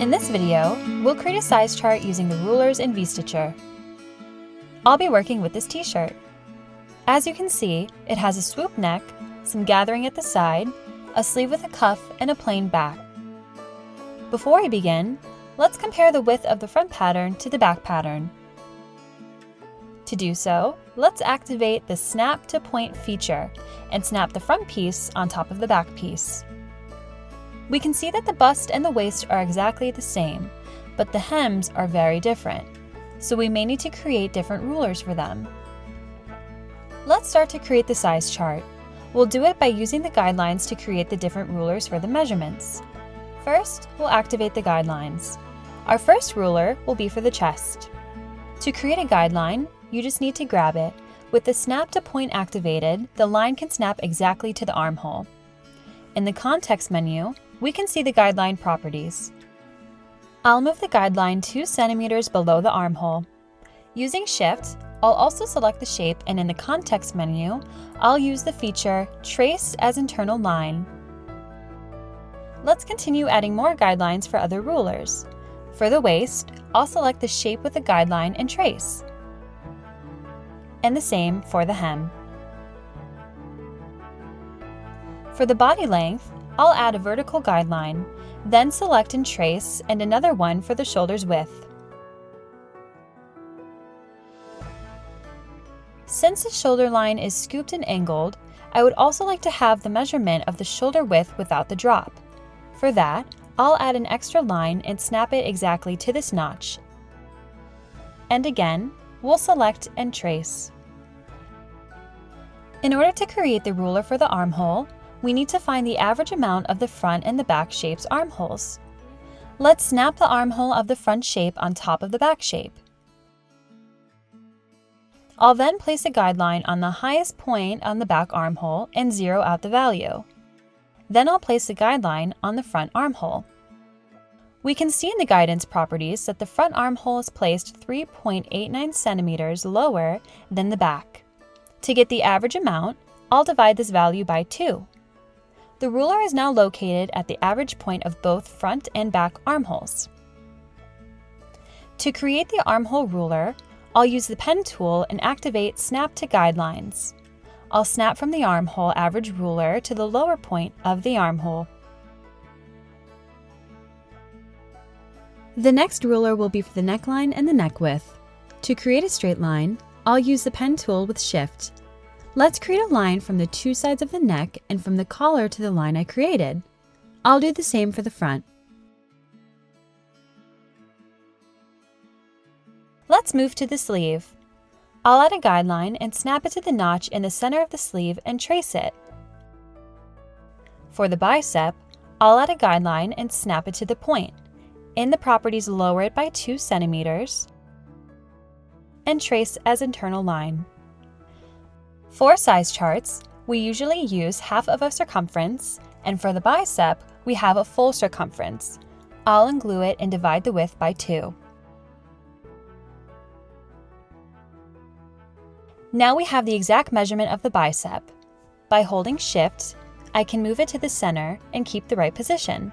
In this video, we'll create a size chart using the rulers in VStitcher. I'll be working with this t-shirt. As you can see, it has a swoop neck, some gathering at the side, a sleeve with a cuff, and a plain back. Before we begin, let's compare the width of the front pattern to the back pattern. To do so, let's activate the Snap to Point feature and snap the front piece on top of the back piece. We can see that the bust and the waist are exactly the same, but the hems are very different, so we may need to create different rulers for them. Let's start to create the size chart. We'll do it by using the guidelines to create the different rulers for the measurements. First, we'll activate the guidelines. Our first ruler will be for the chest. To create a guideline, you just need to grab it. With the Snap to Point activated, the line can snap exactly to the armhole. In the context menu, we can see the guideline properties. I'll move the guideline 2 centimeters below the armhole. Using Shift, I'll also select the shape, and in the context menu, I'll use the feature Trace as Internal Line. Let's continue adding more guidelines for other rulers. For the waist, I'll select the shape with the guideline and trace. And the same for the hem. For the body length, I'll add a vertical guideline, then select and trace, and another one for the shoulder's width. Since the shoulder line is scooped and angled, I would also like to have the measurement of the shoulder width without the drop. For that, I'll add an extra line and snap it exactly to this notch. And again, we'll select and trace. In order to create the ruler for the armhole, we need to find the average amount of the front and the back shape's armholes. Let's snap the armhole of the front shape on top of the back shape. I'll then place a guideline on the highest point on the back armhole and zero out the value. Then I'll place a guideline on the front armhole. We can see in the guidance properties that the front armhole is placed 3.89 centimeters lower than the back. To get the average amount, I'll divide this value by 2. The ruler is now located at the average point of both front and back armholes. To create the armhole ruler, I'll use the pen tool and activate Snap to Guidelines. I'll snap from the armhole average ruler to the lower point of the armhole. The next ruler will be for the neckline and the neck width. To create a straight line, I'll use the pen tool with Shift. Let's create a line from the 2 sides of the neck and from the collar to the line I created. I'll do the same for the front. Let's move to the sleeve. I'll add a guideline and snap it to the notch in the center of the sleeve and trace it. For the bicep, I'll add a guideline and snap it to the point. In the properties, lower it by 2 centimeters and trace as internal line. For size charts, we usually use half of a circumference, and for the bicep, we have a full circumference. I'll glue it and divide the width by 2. Now we have the exact measurement of the bicep. By holding Shift, I can move it to the center and keep the right position.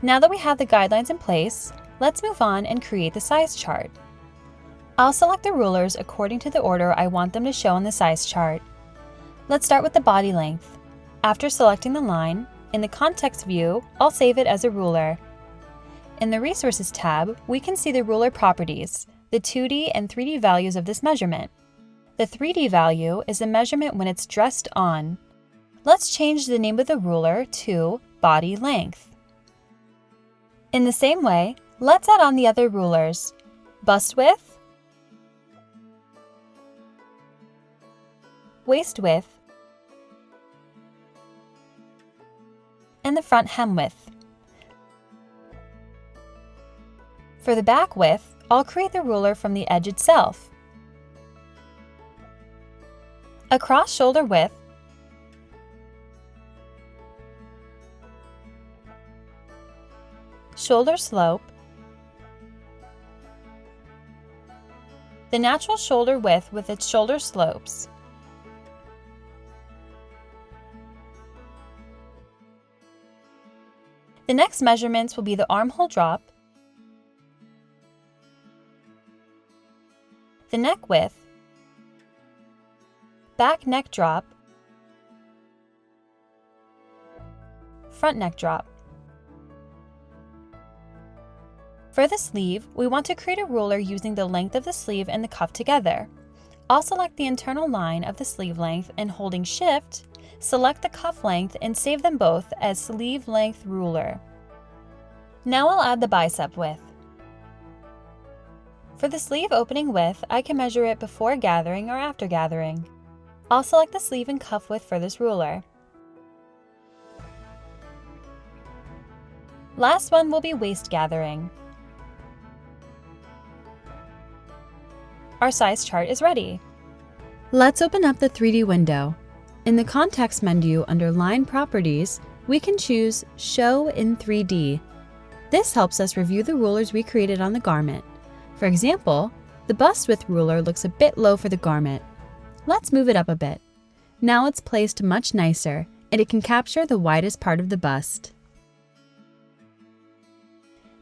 Now that we have the guidelines in place, let's move on and create the size chart. I'll select the rulers according to the order I want them to show in the size chart. Let's start with the body length. After selecting the line, in the context view, I'll save it as a ruler. In the Resources tab, we can see the ruler properties, the 2D and 3D values of this measurement. The 3D value is the measurement when it's dressed on. Let's change the name of the ruler to Body Length. In the same way, let's add on the other rulers: bust width, waist width, and the front hem width. For the back width, I'll create the ruler from the edge itself. Across shoulder width, shoulder slope, the natural shoulder width with its shoulder slopes, The next measurements will be the armhole drop, the neck width, back neck drop, front neck drop. For the sleeve, we want to create a ruler using the length of the sleeve and the cuff together. I'll select the internal line of the sleeve length and holding Shift, select the cuff length and save them both as sleeve length ruler. Now I'll add the bicep width. For the sleeve opening width, I can measure it before gathering or after gathering. I'll select the sleeve and cuff width for this ruler. Last one will be waist gathering. Our size chart is ready. Let's open up the 3D window. In the context menu under Line Properties, we can choose Show in 3D. This helps us review the rulers we created on the garment. For example, the bust width ruler looks a bit low for the garment. Let's move it up a bit. Now it's placed much nicer, and it can capture the widest part of the bust.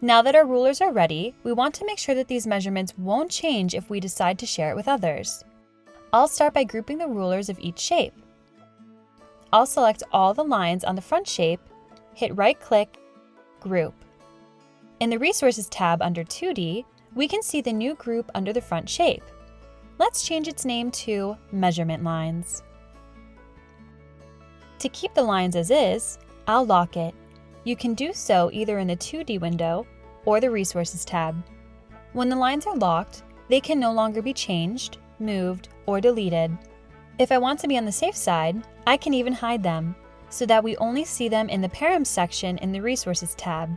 Now that our rulers are ready, we want to make sure that these measurements won't change if we decide to share it with others. I'll start by grouping the rulers of each shape. I'll select all the lines on the front shape, hit right-click, Group. In the Resources tab under 2D, we can see the new group under the front shape. Let's change its name to Measurement Lines. To keep the lines as is, I'll lock it. You can do so either in the 2D window or the Resources tab. When the lines are locked, they can no longer be changed, moved, or deleted. If I want to be on the safe side, I can even hide them, so that we only see them in the Params section in the Resources tab.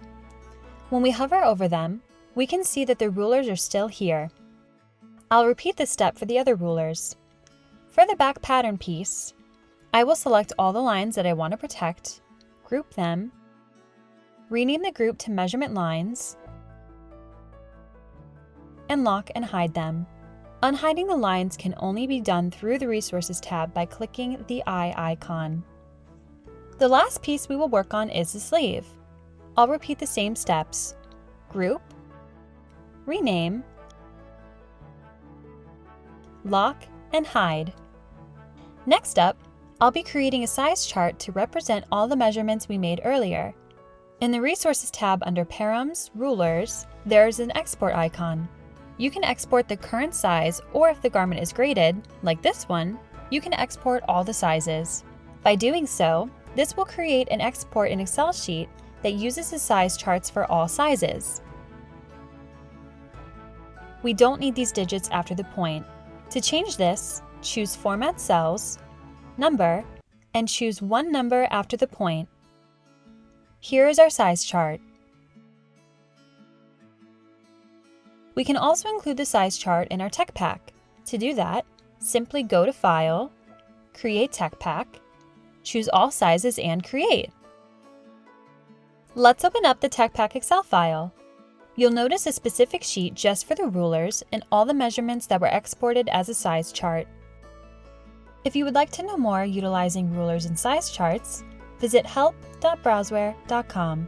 When we hover over them, we can see that the rulers are still here. I'll repeat this step for the other rulers. For the back pattern piece, I will select all the lines that I want to protect, group them, rename the group to Measurement Lines, and lock and hide them. Unhiding the lines can only be done through the Resources tab by clicking the eye icon. The last piece we will work on is the sleeve. I'll repeat the same steps. Group, rename, lock, and hide. Next up, I'll be creating a size chart to represent all the measurements we made earlier. In the Resources tab under Params, Rulers, there is an export icon. You can export the current size, or if the garment is graded, like this one, you can export all the sizes. By doing so, this will create an export in Excel sheet that uses the size charts for all sizes. We don't need these digits after the point. To change this, choose Format Cells, Number, and choose one number after the point. Here is our size chart. We can also include the size chart in our tech pack. To do that, simply go to File, Create Tech Pack, choose All Sizes and Create. Let's open up the Tech Pack Excel file. You'll notice a specific sheet just for the rulers and all the measurements that were exported as a size chart. If you would like to know more utilizing rulers and size charts, visit help.browseware.com.